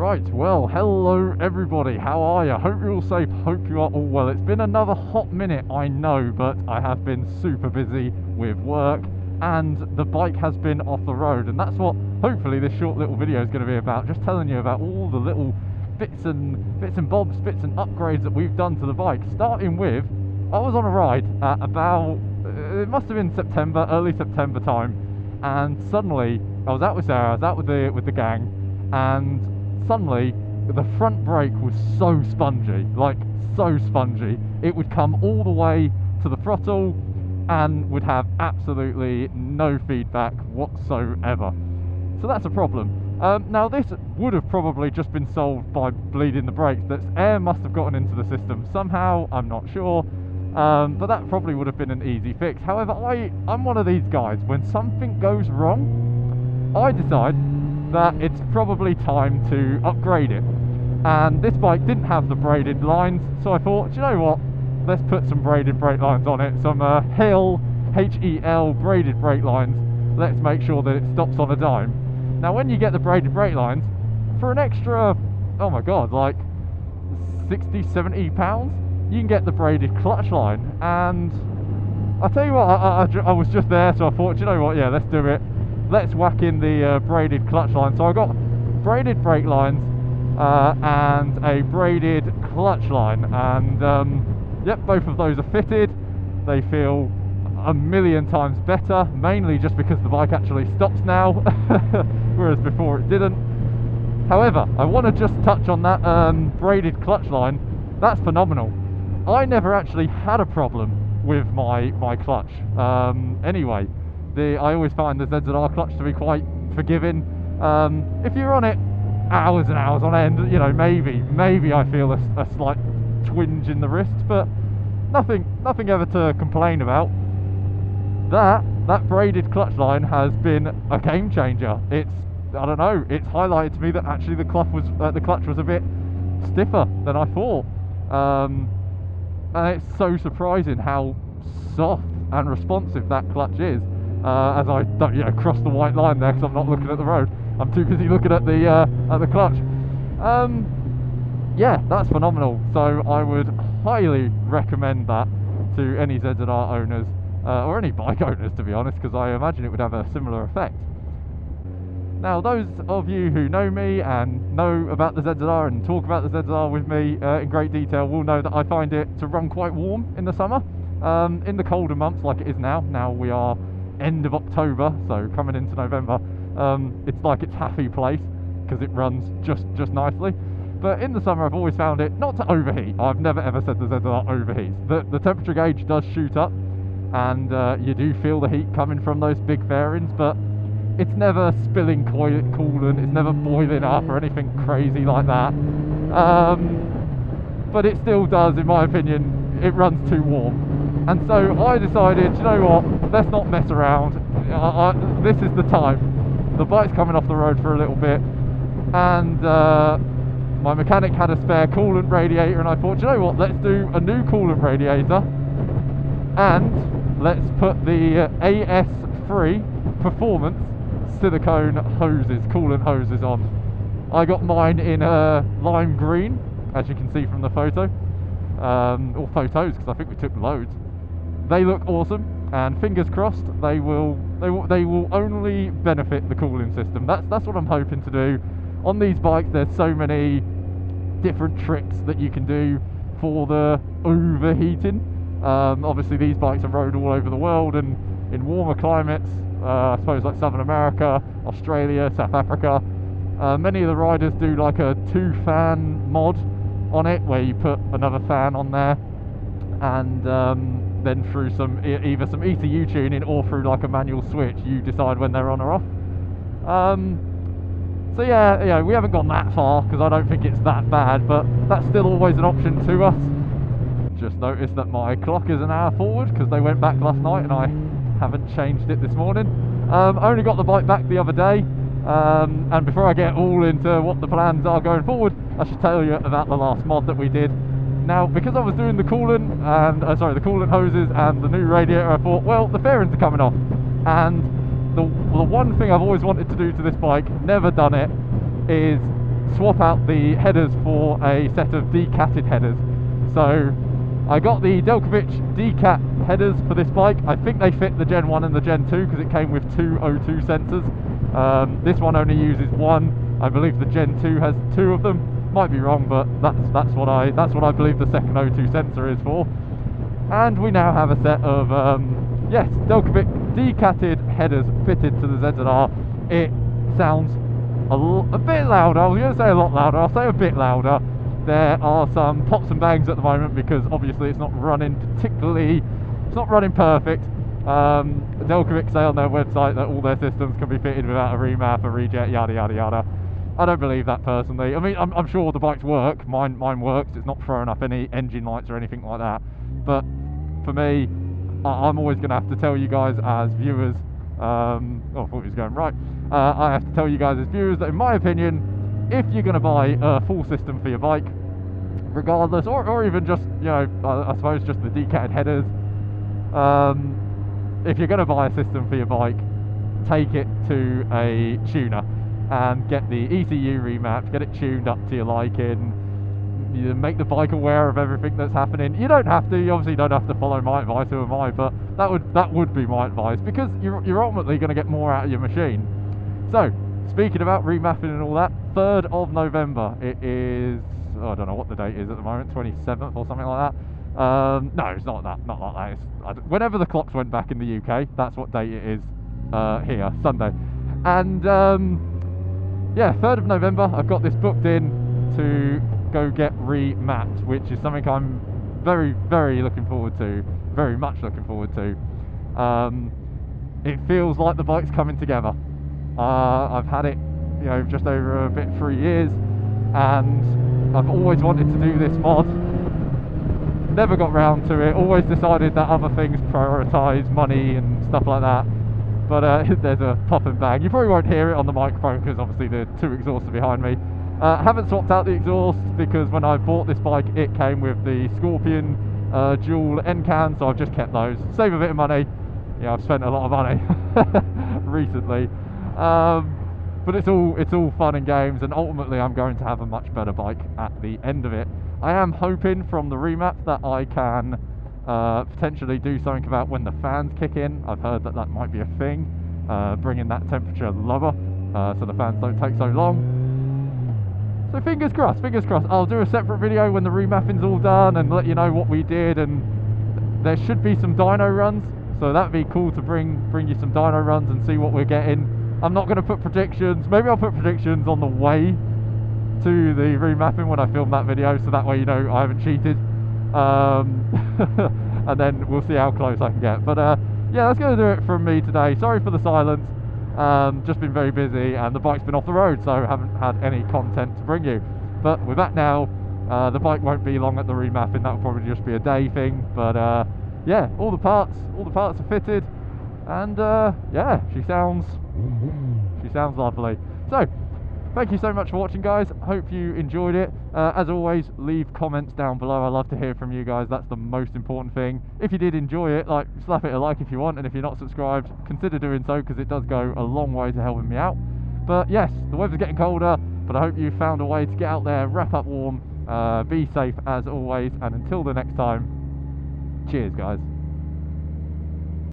Right, well, hello everybody, how are you? Hope you're all safe, hope you are all well. It's been another hot minute, I know, but I have been super busy with work and the bike has been off the road, and that's what hopefully this short little video is going to be about, just telling you about all the little bits and bobs, bits and upgrades that we've done to the bike. Starting with, I was on a ride at about, it must have been September, early September time, and suddenly I was out with Sarah, I was out with the gang, and suddenly the front brake was so spongy, like so spongy. It would come all the way to the throttle and would have absolutely no feedback whatsoever. So that's a problem. Now this would have probably just been solved by bleeding the brakes. That air must have gotten into the system somehow, I'm not sure. But that probably would have been an easy fix. However, I'm one of these guys, when something goes wrong, I decide that it's probably time to upgrade it. And this bike didn't have the braided lines, so I thought, do you know what, let's put some braided brake lines on it, some Hel braided brake lines. Let's make sure that it stops on a dime. Now when you get the braided brake lines, for an extra, oh my god, like 60-70 pounds, you can get the braided clutch line. And I tell you what, I was just there, so I thought, you know what, yeah, let's do it. Let's whack in the braided clutch line. So I got braided brake lines and a braided clutch line, and yep, both of those are fitted. They feel a million times better, mainly just because the bike actually stops now, whereas before it didn't. However, I want to just touch on that braided clutch line. That's phenomenal. I never actually had a problem with my clutch. Anyway, I always find the ZZR clutch to be quite forgiving. If you're on it hours and hours on end, you know, maybe I feel a slight twinge in the wrist, but nothing ever to complain about. That braided clutch line has been a game changer. I don't know, it's highlighted to me that actually the clutch was a bit stiffer than I thought. And it's so surprising how soft and responsive that clutch is. As I don't, cross the white line there because I'm not looking at the road. I'm too busy looking at the clutch. Yeah, that's phenomenal. So I would highly recommend that to any ZZR owners or any bike owners, to be honest, because I imagine it would have a similar effect. Now, those of you who know me and know about the ZZR and talk about the ZZR with me in great detail will know that I find it to run quite warm in the summer. In the colder months, like it is now. Now we are end of October, so coming into November, it's like its happy place because it runs just nicely. But in the summer I've always found it not to overheat. I've never ever said the ZZR overheats. The temperature gauge does shoot up and you do feel the heat coming from those big fairings, but it's never spilling coolant, it's never boiling up or anything crazy like that. But it still does, in my opinion, it runs too warm. And so I decided, you know what, let's not mess around. This is the time. The bike's coming off the road for a little bit, and my mechanic had a spare coolant radiator, and I thought, you know what, let's do a new coolant radiator, and let's put the AS3 Performance silicone coolant hoses on. I got mine in lime green, as you can see from the photo, or photos, because I think we took loads. They look awesome, and fingers crossed they will only benefit the cooling system. That's what I'm hoping to do. On these bikes there's so many different tricks that you can do for the overheating. Obviously these bikes are rode all over the world and in warmer climates, I suppose like Southern America, Australia, South Africa. Many of the riders do like a 2-fan mod on it, where you put another fan on there, and then through either some ECU tuning or through like a manual switch, you decide when they're on or off. So yeah, we haven't gone that far because I don't think it's that bad, but that's still always an option to us. Just noticed that my clock is an hour forward because they went back last night and I haven't changed it this morning. I only got the bike back the other day, and before I get all into what the plans are going forward, I should tell you about the last mod that we did. Now, because I was doing the coolant and the coolant hoses and the new radiator, I thought, well, the fairings are coming off, and the one thing I've always wanted to do to this bike, never done it, is swap out the headers for a set of decatted headers. So I got the Delkevic decat headers for this bike. I think they fit the Gen 1 and the Gen 2 because it came with two O2 sensors. This one only uses one. I believe the Gen 2 has two of them. Might be wrong, but that's what I believe the second O2 sensor is for. And we now have a set of yes, Delkevic decatted headers fitted to the ZZR. It sounds a bit louder. I was going to say a lot louder. I'll say a bit louder. There are some pops and bangs at the moment because obviously it's not running particularly. It's not running perfect. Delkevic say on their website that all their systems can be fitted without a remap, a reject, yada yada yada. I don't believe that personally. I mean, I'm sure the bikes work. Mine works. It's not throwing up any engine lights or anything like that. But for me, I'm always going to have to tell you guys as viewers. Oh, I thought he was going right. I have to tell you guys as viewers that, in my opinion, if you're going to buy a full system for your bike, regardless, or even just, you know, I suppose just the decatted headers, if you're going to buy a system for your bike, take it to a tuner and get the ECU remapped, get it tuned up to your liking. You make the bike aware of everything that's happening. You don't have to, you obviously don't have to follow my advice, who am I, but that would be my advice, because you're ultimately going to get more out of your machine. So, speaking about remapping and all that, 3rd of November, it is, oh, I don't know what the date is at the moment, 27th or something like that. No, it's not like that. It's, whenever the clocks went back in the UK, that's what date it is here, Sunday. And yeah, 3rd of November, I've got this booked in to go get remapped, which is something I'm very, very looking forward to, very much looking forward to. It feels like the bike's coming together. I've had it, you know, just over a bit 3 years, and I've always wanted to do this mod. Never got round to it. Always decided that other things prioritise money and stuff like that. But there's a pop and bang. You probably won't hear it on the microphone because obviously the two exhausts are behind me. Haven't swapped out the exhaust because when I bought this bike it came with the Scorpion dual end can, so I've just kept those. Save a bit of money. Yeah, I've spent a lot of money recently. But it's all fun and games, and ultimately I'm going to have a much better bike at the end of it. I am hoping from the remap that I can potentially do something about when the fans kick in. I've heard that might be a thing, bringing that temperature lower so the fans don't take so long. So fingers crossed, fingers crossed. I'll do a separate video when the remapping's all done and let you know what we did, and there should be some dyno runs, so that'd be cool to bring you some dyno runs and see what we're getting. I'm not going to put predictions. Maybe I'll put predictions on the way to the remapping when I film that video, so that way you know I haven't cheated. And then we'll see how close I can get. But yeah, that's going to do it from me today. Sorry for the silence. Just been very busy and the bike's been off the road, so I haven't had any content to bring you. But we're back now. The bike won't be long at the remapping. That'll probably just be a day thing. But yeah, all the parts are fitted, and yeah, she sounds lovely. So thank you so much for watching, guys. Hope you enjoyed it. As always, leave comments down below. I love to hear from you guys. That's the most important thing. If you did enjoy it, like, slap it a like if you want, and if you're not subscribed, consider doing so, because it does go a long way to helping me out. But yes, the weather's getting colder, but I hope you found a way to get out there, wrap up warm, be safe as always, and until the next time, cheers guys.